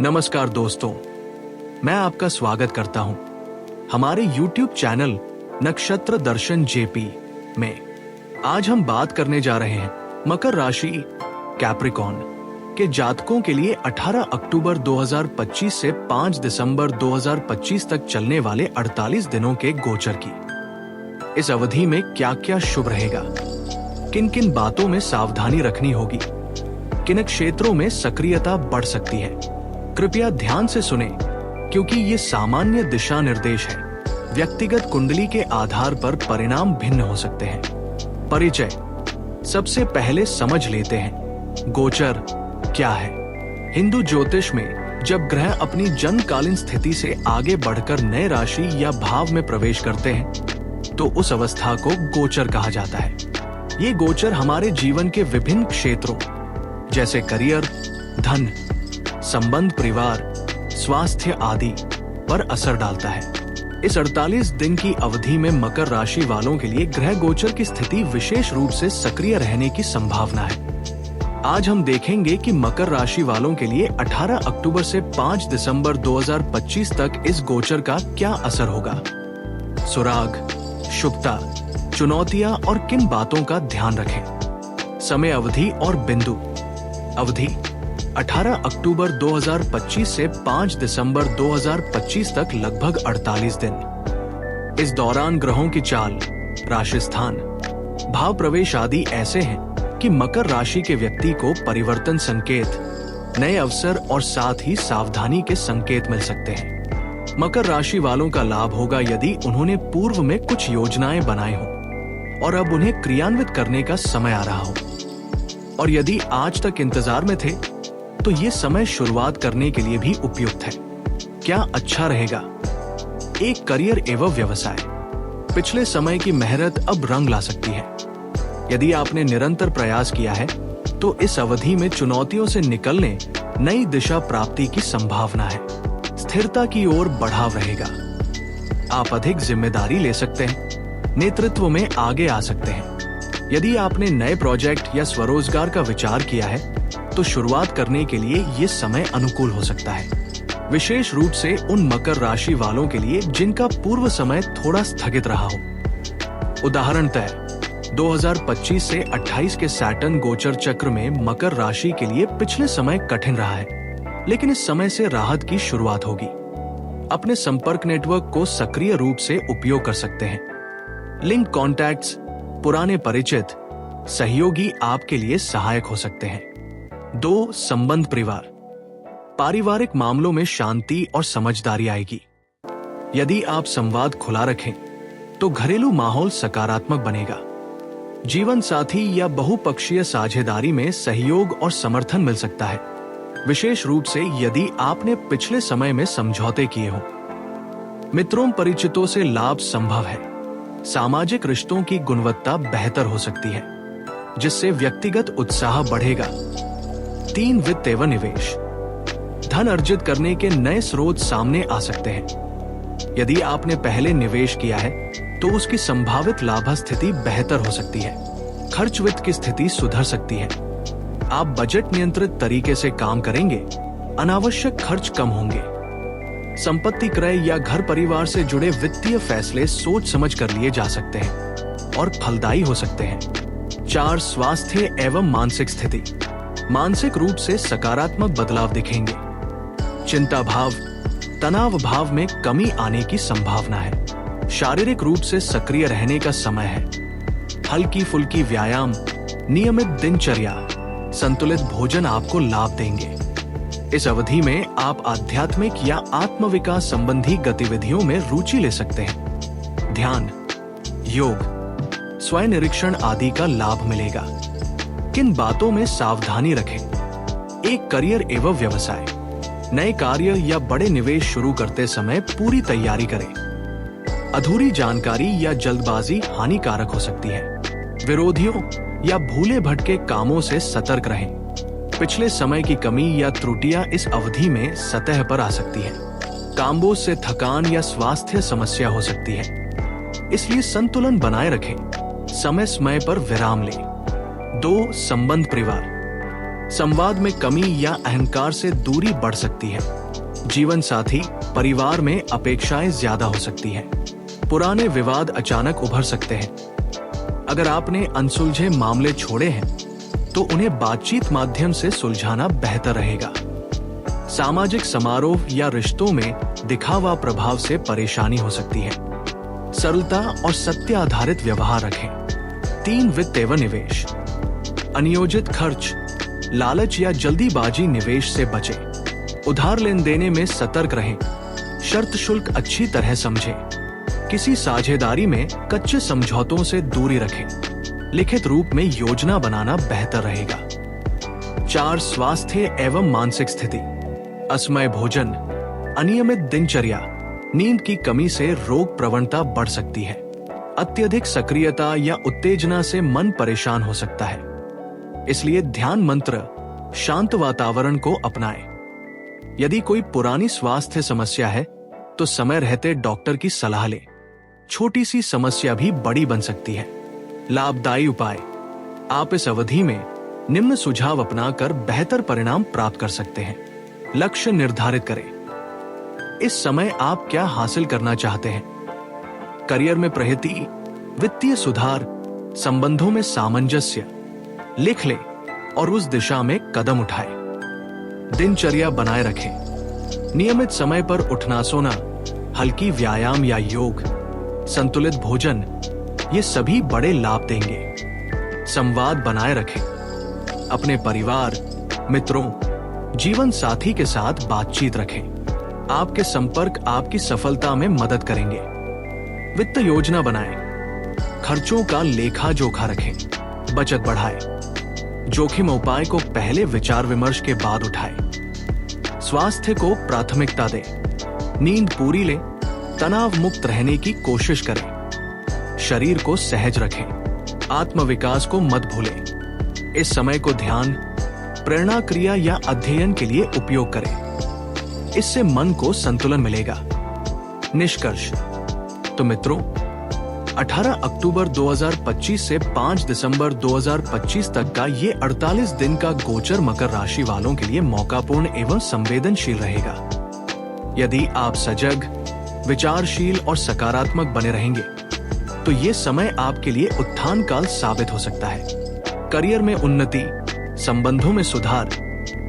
नमस्कार दोस्तों, मैं आपका स्वागत करता हूं हमारे YouTube चैनल नक्षत्र दर्शन जेपी में। आज हम बात करने जा रहे हैं मकर राशि कैप्रिकॉर्न के जातकों के लिए 18 अक्टूबर 2025 से 5 दिसंबर 2025 तक चलने वाले 48 दिनों के गोचर की। इस अवधि में क्या क्या शुभ रहेगा, किन किन बातों में सावधानी रखनी होगी, किन क्षेत्रों में सक्रियता बढ़ सकती है, कृपया ध्यान से सुने क्योंकि ये सामान्य दिशा निर्देश है। व्यक्तिगत कुंडली के आधार पर परिणाम भिन्न हो सकते हैं। परिचय। सबसे पहले समझ लेते हैं गोचर क्या है। हिंदू ज्योतिष में जब ग्रह अपनी जन्मकालीन स्थिति से आगे बढ़कर नए राशि या भाव में प्रवेश करते हैं तो उस अवस्था को गोचर कहा जाता है। ये गोचर हमारे जीवन के विभिन्न क्षेत्रों जैसे करियर, धन, संबंध, परिवार, स्वास्थ्य आदि पर असर डालता है। इस 48 दिन की अवधि में मकर राशि वालों के लिए ग्रह गोचर की स्थिति विशेष रूप से सक्रिय रहने की संभावना है। आज हम देखेंगे कि मकर राशि वालों के लिए 18 अक्टूबर से 5 दिसंबर 2025 तक इस गोचर का क्या असर होगा। सुराग, शुभता, चुनौतियां और किन बातों का ध्यान रखें। समय अवधि और बिंदु। अवधि 18 अक्टूबर 2025 से 5 दिसंबर 2025 तक लगभग 48 दिन। इस दौरान ग्रहों की चाल, राशि स्थान, भाव प्रवेश आदि ऐसे हैं कि मकर राशि के व्यक्ति को परिवर्तन संकेत, नए अवसर और साथ ही सावधानी के संकेत मिल सकते हैं। मकर राशि वालों का लाभ होगा यदि उन्होंने पूर्व में कुछ योजनाएं बनाई हो और अब उन्हें क्रियान्वित करने का समय आ रहा हो, और यदि आज तक इंतजार में थे तो ये समय शुरुआत करने के लिए भी उपयुक्त है। क्या अच्छा रहेगा। एक करियर एवं व्यवसाय। पिछले समय की मेहनत अब रंग ला सकती है। यदि आपने निरंतर प्रयास किया है तो इस अवधि में चुनौतियों से निकलने नई दिशा प्राप्ति की संभावना है। स्थिरता की ओर बढ़ाव रहेगा। आप अधिक जिम्मेदारी ले सकते हैं, नेतृत्व में आगे आ सकते हैं। यदि आपने नए प्रोजेक्ट या स्वरोजगार का विचार किया है तो शुरुआत करने के लिए ये समय अनुकूल हो सकता है, विशेष रूप से उन मकर राशि वालों के लिए जिनका पूर्व समय थोड़ा स्थगित रहा हो। उदाहरणतः 2025 से 28 के सैटर्न गोचर चक्र में मकर राशि के लिए पिछले समय कठिन रहा है, लेकिन इस समय से राहत की शुरुआत होगी। अपने संपर्क नेटवर्क को सक्रिय रूप से उपयोग कर सकते हैं। लिंक कॉन्टैक्ट्स, पुराने परिचित, सहयोगी आपके लिए सहायक हो सकते हैं। 2. संबंध, परिवार। पारिवारिक मामलों में शांति और समझदारी आएगी। यदि आप संवाद खुला रखें तो घरेलू माहौल सकारात्मक बनेगा। जीवन साथी या बहुपक्षीय साझेदारी में सहयोग और समर्थन मिल सकता है, विशेष रूप से यदि आपने पिछले समय में समझौते किए हों। मित्रों, परिचितों से लाभ संभव है। सामाजिक रिश्तों की गुणवत्ता बेहतर हो सकती है, जिससे व्यक्तिगत उत्साह बढ़ेगा। 3. वित्त एवं निवेश। धन अर्जित करने के नए स्रोत सामने आ सकते हैं। यदि आपने पहले निवेश किया है तो उसकी संभावित लाभ स्थिति बेहतर हो सकती है। खर्च वित्त की स्थिति सुधर सकती है। आप बजट नियंत्रित तरीके से काम करेंगे, अनावश्यक खर्च कम होंगे। संपत्ति क्रय या घर परिवार से जुड़े वित्तीय फैसले सोच समझ कर लिए जा सकते हैं और फलदायी हो सकते हैं। 4. स्वास्थ्य एवं मानसिक स्थिति। मानसिक रूप से सकारात्मक बदलाव दिखेंगे। चिंता भाव, तनाव भाव में कमी आने की संभावना है। शारीरिक रूप से सक्रिय रहने का समय है। हल्की फुल्की व्यायाम, नियमित दिनचर्या, संतुलित भोजन आपको लाभ देंगे। इस अवधि में आप आध्यात्मिक या आत्मविकास संबंधी गतिविधियों में रुचि ले सकते हैं। ध्यान, योग, स्वयं निरीक्षण आदि का लाभ मिलेगा। किन बातों में सावधानी रखें। एक करियर एवं व्यवसाय। नए कार्य या बड़े निवेश शुरू करते समय पूरी तैयारी करें। अधूरी जानकारी या जल्दबाजी हानिकारक हो सकती है। विरोधियों या भूले भटके कामों से सतर्क रहें। पिछले समय की कमी या त्रुटियां इस अवधि में सतह पर आ सकती है। कामबोझ से थकान या स्वास्थ्य समस्या हो सकती है, इसलिए संतुलन बनाए रखें। समय समय पर विराम लें। 2. संबंध, परिवार। संवाद में कमी या अहंकार से दूरी बढ़ सकती है। जीवन साथी, परिवार में अपेक्षाएं ज्यादा हो सकती हैं। पुराने विवाद अचानक उभर सकते हैं। अगर आपने अनसुलझे मामले छोड़े हैं तो उन्हें बातचीत माध्यम से सुलझाना बेहतर रहेगा। सामाजिक समारोह या रिश्तों में दिखावा प्रभाव से परेशानी हो सकती है। सरलता और सत्य आधारित व्यवहार रखें। 3 वित्त एवं निवेश। अनियोजित खर्च, लालच या जल्दीबाजी निवेश से बचें। उधार लेन देने में सतर्क रहें। शर्त शुल्क अच्छी तरह समझें। किसी साझेदारी में कच्चे समझौतों से दूरी रखें। लिखित रूप में योजना बनाना बेहतर रहेगा। 4 स्वास्थ्य एवं मानसिक स्थिति। असमय भोजन, अनियमित दिनचर्या, नींद की कमी से रोग प्रवणता बढ़ सकती है। अत्यधिक सक्रियता या उत्तेजना से मन परेशान हो सकता है। इसलिए ध्यान मंत्र, शांत वातावरण को अपनाएं। यदि कोई पुरानी स्वास्थ्य समस्या है तो समय रहते डॉक्टर की सलाह लें। छोटी सी समस्या भी बड़ी बन सकती है। लाभदायी उपाय। आप इस अवधि में निम्न सुझाव अपनाकर बेहतर परिणाम प्राप्त कर सकते हैं। लक्ष्य निर्धारित करें। इस समय आप क्या हासिल करना चाहते हैं? करियर में प्रगति, वित्तीय सुधार, संबंधों में सामंजस्य। लिख लें और उस दिशा में कदम उठाएं। दिनचर्या बनाए रखें। नियमित समय पर उठना सोना, हल्की व्यायाम या योग, संतुलित भोजन, ये सभी बड़े लाभ देंगे। संवाद बनाए रखें। अपने परिवार, मित्रों, जीवन साथी के साथ बातचीत रखें। आपके संपर्क आपकी सफलता में मदद करेंगे। वित्त योजना बनाएं। खर्चों का लेखा जोखा रखें। बचत बढ़ाएं। जोखिम उपाय को पहले विचार विमर्श के बाद उठाएं। स्वास्थ्य को प्राथमिकता दें। नींद पूरी लें। तनाव मुक्त रहने की कोशिश करें। शरीर को सहज रखें। आत्मविकास को मत भूलें। इस समय को ध्यान, प्रेरणा क्रिया या अध्ययन के लिए उपयोग करें। इससे मन को संतुलन मिलेगा। निष्कर्ष। तो मित्रों, 18 अक्टूबर 2025 से 5 दिसंबर 2025 तक का ये 48 दिन का गोचर मकर राशि वालों के लिए मौकापूर्ण एवं संवेदनशील रहेगा। यदि आप सजग, विचारशील और सकारात्मक बने रहेंगे तो ये समय आपके लिए उत्थान काल साबित हो सकता है। करियर में उन्नति, संबंधों में सुधार,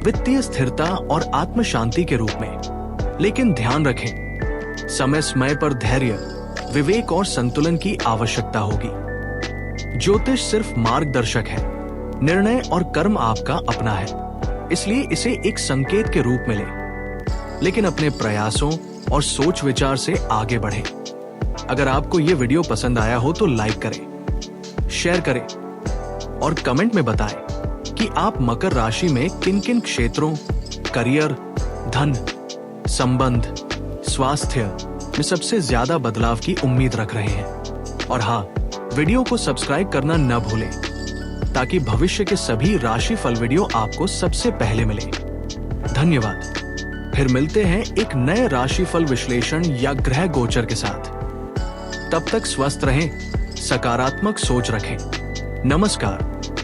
वित्तीय स्थिरता और आत्म शांति के रूप में। लेकिन ध्यान रखें, समय समय पर धैर्य, विवेक और संतुलन की आवश्यकता होगी। ज्योतिष सिर्फ मार्गदर्शक है, निर्णय और कर्म आपका अपना है। इसलिए इसे एक संकेत के रूप में लें, लेकिन अपने प्रयासों और सोच विचार से आगे बढ़ें। अगर आपको ये वीडियो पसंद आया हो तो लाइक करें, शेयर करें और कमेंट में बताएं कि आप मकर राशि में किन किन क्षेत्रों, करियर, धन, संबंध, स्वास्थ्य में सबसे ज्यादा बदलाव की उम्मीद रख रहे हैं। और हाँ, वीडियो को सब्सक्राइब करना न भूलें ताकि भविष्य के सभी राशिफल वीडियो आपको सबसे पहले मिले। धन्यवाद। फिर मिलते हैं एक नए राशिफल विश्लेषण या ग्रह गोचर के साथ। तब तक स्वस्थ रहें, सकारात्मक सोच रखें। नमस्कार।